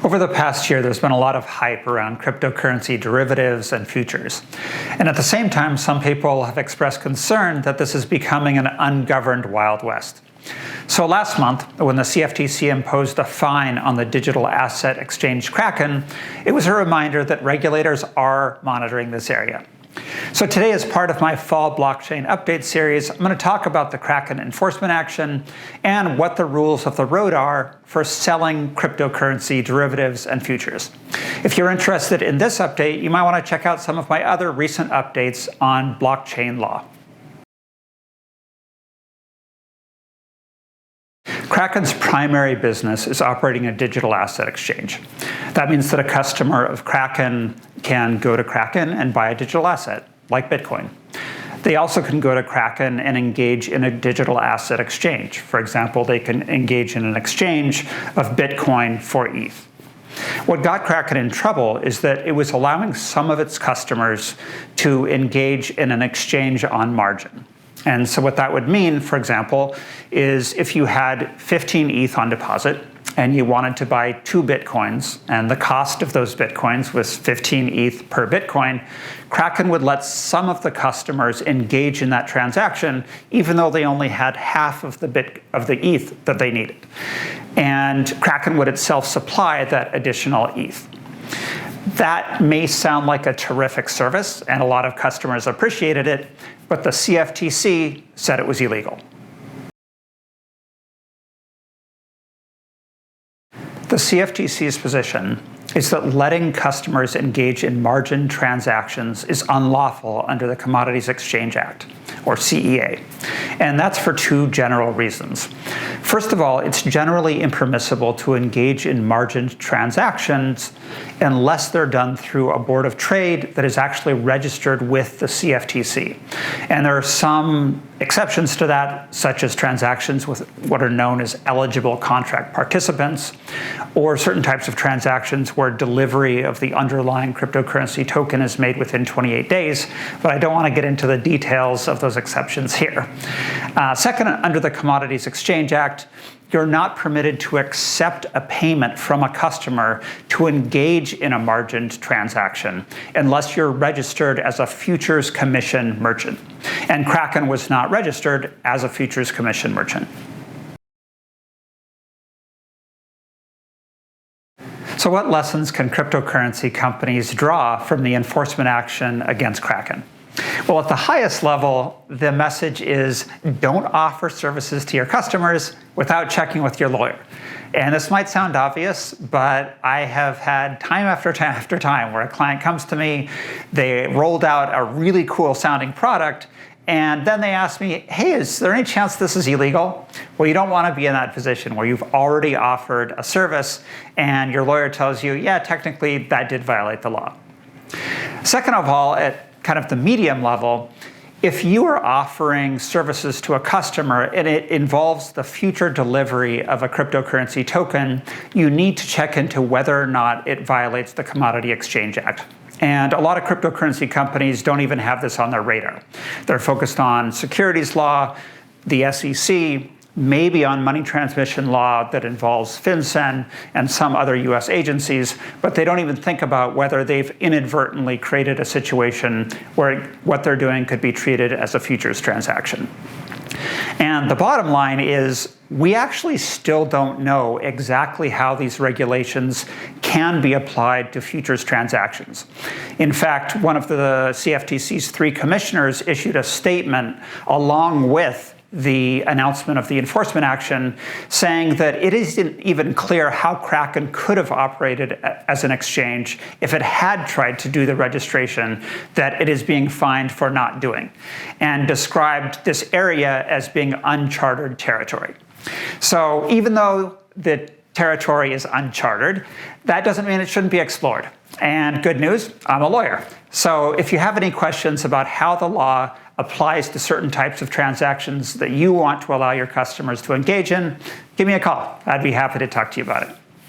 Over the past year, there's been a lot of hype around cryptocurrency derivatives and futures. And at the same time, some people have expressed concern that this is becoming an ungoverned Wild West. So last month, when the CFTC imposed a fine on the digital asset exchange Kraken, it was a reminder that regulators are monitoring this area. So today, as part of my fall blockchain update series, I'm going to talk about the Kraken enforcement action and what the rules of the road are for selling cryptocurrency derivatives and futures. If you're interested in this update, you might want to check out some of my other recent updates on blockchain law. Kraken's primary business is operating a digital asset exchange. That means that a customer of Kraken can go to Kraken and buy a digital asset, like Bitcoin. They also can go to Kraken and engage in a digital asset exchange. For example, they can engage in an exchange of Bitcoin for ETH. What got Kraken in trouble is that it was allowing some of its customers to engage in an exchange on margin. And so what that would mean, for example, is if you had 15 ETH on deposit and you wanted to buy 2 Bitcoins, and the cost of those Bitcoins was 15 ETH per Bitcoin, Kraken would let some of the customers engage in that transaction, even though they only had half of the ETH that they needed. And Kraken would itself supply that additional ETH. That may sound like a terrific service, and a lot of customers appreciated it, but the CFTC said it was illegal. The CFTC's position is that letting customers engage in margin transactions is unlawful under the Commodities Exchange Act, or CEA. And that's for 2 general reasons. First of all, it's generally impermissible to engage in margin transactions unless they're done through a board of trade that is actually registered with the CFTC. And there are some exceptions to that, such as transactions with what are known as eligible contract participants, or certain types of transactions where delivery of the underlying cryptocurrency token is made within 28 days, but I don't want to get into the details of those exceptions here. Second, under the Commodities Exchange Act, you're not permitted to accept a payment from a customer to engage in a margined transaction unless you're registered as a futures commission merchant. And Kraken was not registered as a futures commission merchant. So what lessons can cryptocurrency companies draw from the enforcement action against Kraken? Well, at the highest level, the message is don't offer services to your customers without checking with your lawyer. And this might sound obvious, but I have had time after time after time where a client comes to me, they rolled out a really cool sounding product, and then they ask me, hey, is there any chance this is illegal? Well, you don't want to be in that position where you've already offered a service and your lawyer tells you, yeah, technically that did violate the law. Second of all, at kind of the medium level, if you are offering services to a customer and it involves the future delivery of a cryptocurrency token, you need to check into whether or not it violates the Commodity Exchange Act. And a lot of cryptocurrency companies don't even have this on their radar. They're focused on securities law, the SEC, maybe on money transmission law that involves FinCEN and some other US agencies, but they don't even think about whether they've inadvertently created a situation where what they're doing could be treated as a futures transaction. And the bottom line is we actually still don't know exactly how these regulations can be applied to futures transactions. In fact, one of the CFTC's 3 commissioners issued a statement along with the announcement of the enforcement action saying that it isn't even clear how Kraken could have operated as an exchange if it had tried to do the registration that it is being fined for not doing, and described this area as being uncharted territory. So even though the territory is uncharted, that doesn't mean it shouldn't be explored. And good news, I'm a lawyer. So if you have any questions about how the law applies to certain types of transactions that you want to allow your customers to engage in, give me a call. I'd be happy to talk to you about it.